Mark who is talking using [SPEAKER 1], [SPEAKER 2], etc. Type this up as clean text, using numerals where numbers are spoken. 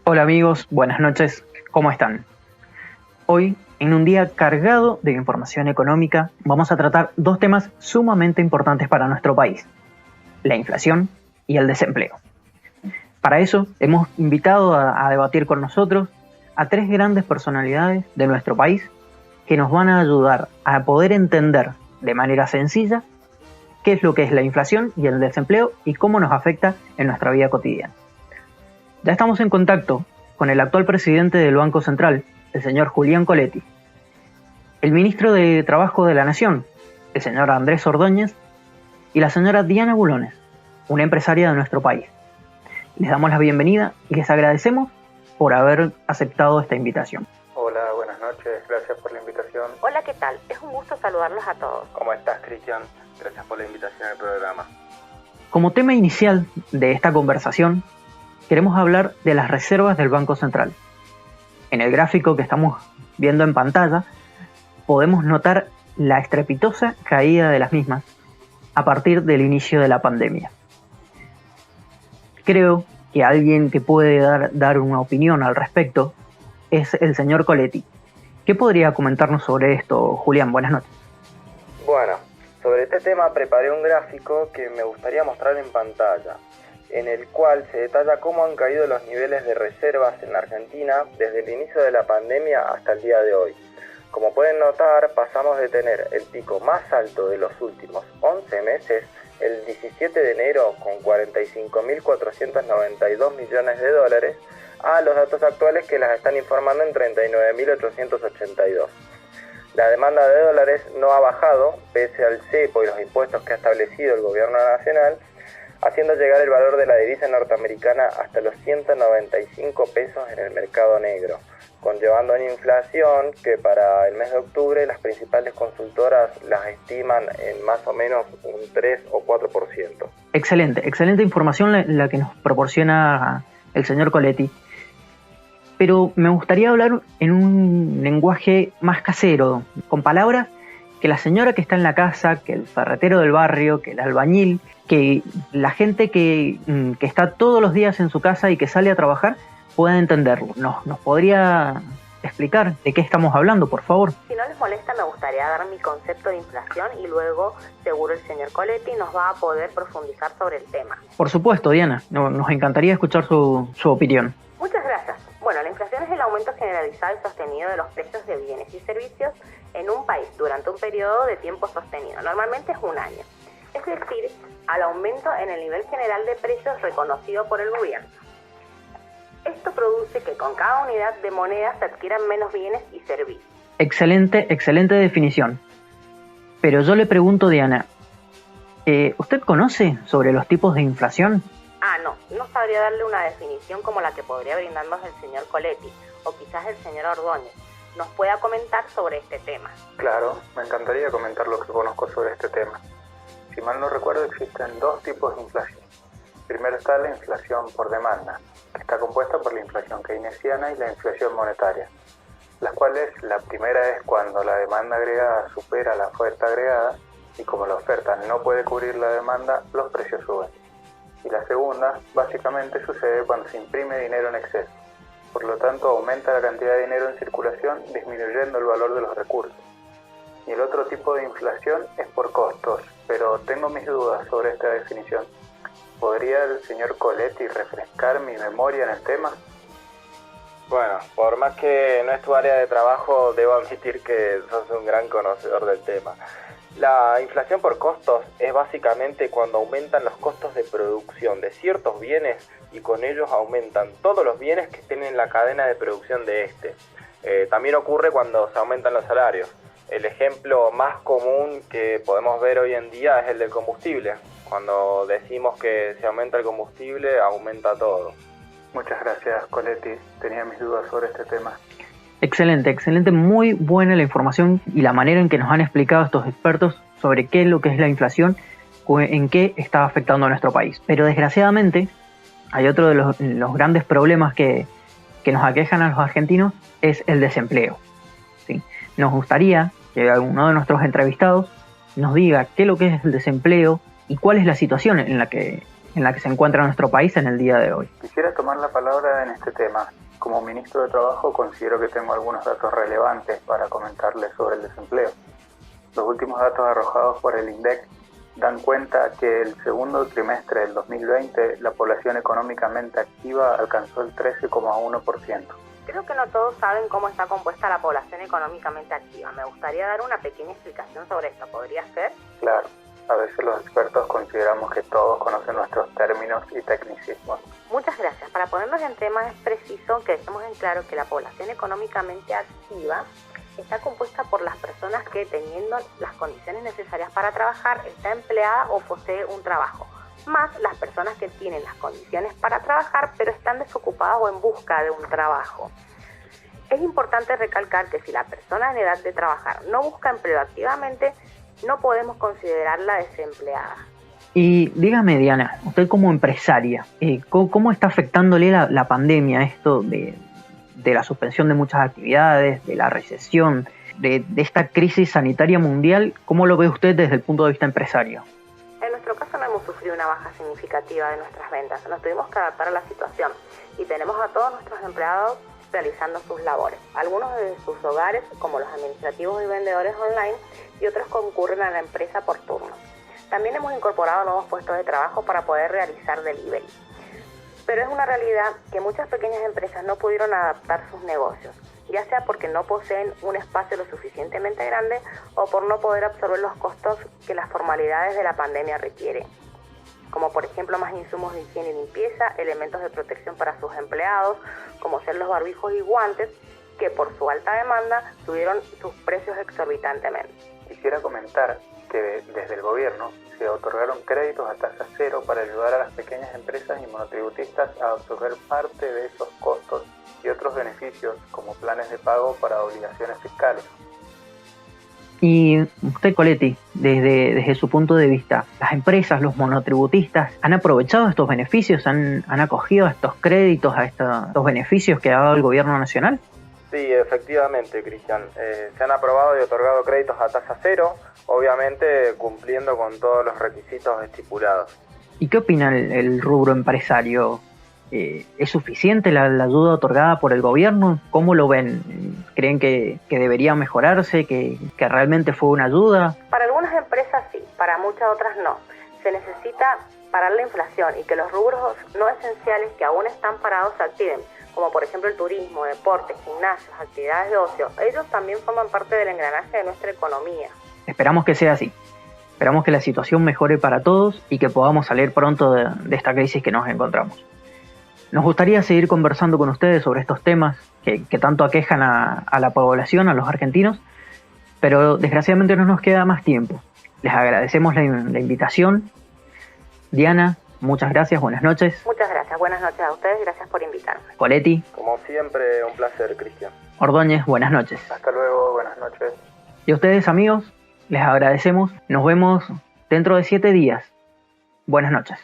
[SPEAKER 1] Hola amigos, buenas noches, ¿cómo están? Hoy, en un día cargado de información económica, vamos a tratar dos temas sumamente importantes para nuestro país: la inflación y el desempleo. Para eso, hemos invitado a debatir con nosotros a tres grandes personalidades de nuestro país que nos van a ayudar a poder entender de manera sencilla qué es lo que es la inflación y el desempleo y cómo nos afecta en nuestra vida cotidiana. Ya estamos en contacto con el actual presidente del Banco Central, el señor Julián Coletti, el ministro de Trabajo de la Nación, el señor Andrés Ordóñez, y la señora Diana Bulones, una empresaria de nuestro país. Les damos la bienvenida y les agradecemos por haber aceptado esta invitación.
[SPEAKER 2] Hola, buenas noches, gracias por la invitación.
[SPEAKER 3] Hola, ¿qué tal? Es un gusto saludarlos a todos.
[SPEAKER 2] ¿Cómo estás, Cristian? Gracias por la invitación al programa.
[SPEAKER 1] Como tema inicial de esta conversación, queremos hablar de las reservas del Banco Central. En el gráfico que estamos viendo en pantalla, podemos notar la estrepitosa caída de las mismas a partir del inicio de la pandemia. Creo que alguien que puede dar una opinión al respecto es el señor Coletti. ¿Qué podría comentarnos sobre esto, Julián? Buenas noches.
[SPEAKER 2] Bueno, sobre este tema preparé un gráfico que me gustaría mostrar en pantalla, en el cual se detalla cómo han caído los niveles de reservas en la Argentina desde el inicio de la pandemia hasta el día de hoy. Como pueden notar, pasamos de tener el pico más alto de los últimos 11 meses, el 17 de enero, con 45.492 millones de dólares, a los datos actuales que las están informando en 39.882. La demanda de dólares no ha bajado, pese al cepo y los impuestos que ha establecido el gobierno nacional, haciendo llegar el valor de la divisa norteamericana hasta los 195 pesos en el mercado negro, conllevando una inflación que para el mes de octubre las principales consultoras las estiman en más o menos un 3 o 4%.
[SPEAKER 1] Excelente información la que nos proporciona el señor Coletti. Pero me gustaría hablar en un lenguaje más casero, con palabras que la señora que está en la casa, que el ferretero del barrio, que el albañil, que la gente que está todos los días en su casa y que sale a trabajar pueda entenderlo. ¿Nos podría explicar de qué estamos hablando, por favor?
[SPEAKER 3] Si no les molesta, me gustaría dar mi concepto de inflación y luego seguro el señor Coletti nos va a poder profundizar sobre el tema.
[SPEAKER 1] Por supuesto, Diana, nos encantaría escuchar su opinión.
[SPEAKER 3] Muchas gracias. Bueno, la inflación es el aumento generalizado y sostenido de los precios de bienes y servicios en un país durante un periodo de tiempo sostenido. Normalmente es un año. Es decir, al aumento en el nivel general de precios reconocido por el gobierno. Esto produce que con cada unidad de moneda se adquieran menos bienes y servicios.
[SPEAKER 1] Excelente definición. Pero yo le pregunto, Diana, ¿usted conoce sobre los tipos de inflación?
[SPEAKER 3] No sabría darle una definición como la que podría brindarnos el señor Coletti o quizás el señor Ordóñez. Nos pueda comentar sobre este tema.
[SPEAKER 2] Claro, me encantaría comentar lo que conozco sobre este tema. Si mal no recuerdo, existen dos tipos de inflación. Primero está la inflación por demanda, que está compuesta por la inflación keynesiana y la inflación monetaria, las cuales la primera es cuando la demanda agregada supera la oferta agregada y como la oferta no puede cubrir la demanda, los precios suben. Y la segunda, básicamente, sucede cuando se imprime dinero en exceso. Por lo tanto, aumenta la cantidad de dinero en circulación, disminuyendo el valor de los recursos. Y el otro tipo de inflación es por costos, pero tengo mis dudas sobre esta definición. ¿Podría el señor Coletti refrescar mi memoria en el tema? Bueno, por más que no es tu área de trabajo, debo admitir que sos un gran conocedor del tema. La inflación por costos es básicamente cuando aumentan los costos de producción de ciertos bienes y con ellos aumentan todos los bienes que estén en la cadena de producción de este. También ocurre cuando se aumentan los salarios. El ejemplo más común que podemos ver hoy en día es el del combustible. Cuando decimos que se aumenta el combustible, aumenta todo. Muchas gracias, Coletti. Tenía mis dudas sobre este tema.
[SPEAKER 1] Excelente, muy buena la información y la manera en que nos han explicado estos expertos sobre qué es lo que es la inflación, en qué está afectando a nuestro país. Pero desgraciadamente hay otro de los grandes problemas que nos aquejan a los argentinos, es el desempleo. ¿Sí? Nos gustaría que alguno de nuestros entrevistados nos diga qué es lo que es el desempleo y cuál es la situación en la que en la que se encuentra nuestro país en el día de hoy.
[SPEAKER 2] Quisiera tomar la palabra en este tema. Como ministro de Trabajo considero que tengo algunos datos relevantes para comentarles sobre el desempleo. Los últimos datos arrojados por el INDEC dan cuenta que el segundo trimestre del 2020 la población económicamente activa alcanzó el 13,1%.
[SPEAKER 3] Creo que no todos saben cómo está compuesta la población económicamente activa. Me gustaría dar una pequeña explicación sobre esto. ¿Podría ser?
[SPEAKER 2] Claro, a veces los expertos consideramos que todos conocen nuestros términos y tecnicismos.
[SPEAKER 3] Muchas gracias. Para ponernos en tema es preciso que dejemos en claro que la población económicamente activa está compuesta por las personas que, teniendo las condiciones necesarias para trabajar, está empleada o posee un trabajo, más las personas que tienen las condiciones para trabajar pero están desocupadas o en busca de un trabajo. Es importante recalcar que si la persona en edad de trabajar no busca empleo activamente, no podemos considerarla desempleada.
[SPEAKER 1] Y dígame, Diana, usted como empresaria, ¿cómo está afectándole la pandemia, esto de la suspensión de muchas actividades, de la recesión, de esta crisis sanitaria mundial? ¿Cómo lo ve usted desde el punto de vista empresario?
[SPEAKER 3] En nuestro caso no hemos sufrido una baja significativa de nuestras ventas. Nos tuvimos que adaptar a la situación y tenemos a todos nuestros empleados realizando sus labores. Algunos desde sus hogares, como los administrativos y vendedores online, y otros concurren a la empresa por turno. También hemos incorporado nuevos puestos de trabajo para poder realizar delivery. Pero es una realidad que muchas pequeñas empresas no pudieron adaptar sus negocios, ya sea porque no poseen un espacio lo suficientemente grande o por no poder absorber los costos que las formalidades de la pandemia requieren, como por ejemplo más insumos de higiene y limpieza, elementos de protección para sus empleados, como ser los barbijos y guantes, que por su alta demanda subieron sus precios exorbitantemente.
[SPEAKER 2] Quisiera comentar que desde el gobierno se otorgaron créditos a tasa cero para ayudar a las pequeñas empresas y monotributistas a absorber parte de esos costos y otros beneficios como planes de pago para obligaciones fiscales.
[SPEAKER 1] Y usted, Coletti, desde su punto de vista, ¿las empresas, los monotributistas, han aprovechado estos beneficios, han acogido a estos créditos, a estos beneficios que ha dado el gobierno nacional?
[SPEAKER 4] Sí, efectivamente, Cristian. Se han aprobado y otorgado créditos a tasa cero, obviamente cumpliendo con todos los requisitos estipulados.
[SPEAKER 1] ¿Y qué opina el rubro empresario? ¿Es suficiente la ayuda otorgada por el gobierno? ¿Cómo lo ven? ¿Creen que debería mejorarse, que realmente fue una ayuda?
[SPEAKER 3] Para algunas empresas sí, para muchas otras no. Se necesita parar la inflación y que los rubros no esenciales que aún están parados se activen, como por ejemplo el turismo, deportes, gimnasios, actividades de ocio. Ellos también forman parte del engranaje de nuestra economía.
[SPEAKER 1] Esperamos que sea así. Esperamos que la situación mejore para todos y que podamos salir pronto de esta crisis que nos encontramos. Nos gustaría seguir conversando con ustedes sobre estos temas que tanto aquejan a la población, a los argentinos, pero desgraciadamente no nos queda más tiempo. Les agradecemos la invitación. Diana, muchas gracias, buenas noches.
[SPEAKER 3] Muchas gracias, buenas noches a ustedes, gracias por invitarme.
[SPEAKER 1] Coletti.
[SPEAKER 4] Como siempre, un placer, Cristian.
[SPEAKER 1] Ordóñez, buenas noches.
[SPEAKER 2] Hasta luego, buenas noches.
[SPEAKER 1] Y a ustedes, amigos, les agradecemos. Nos vemos dentro de 7 días. Buenas noches.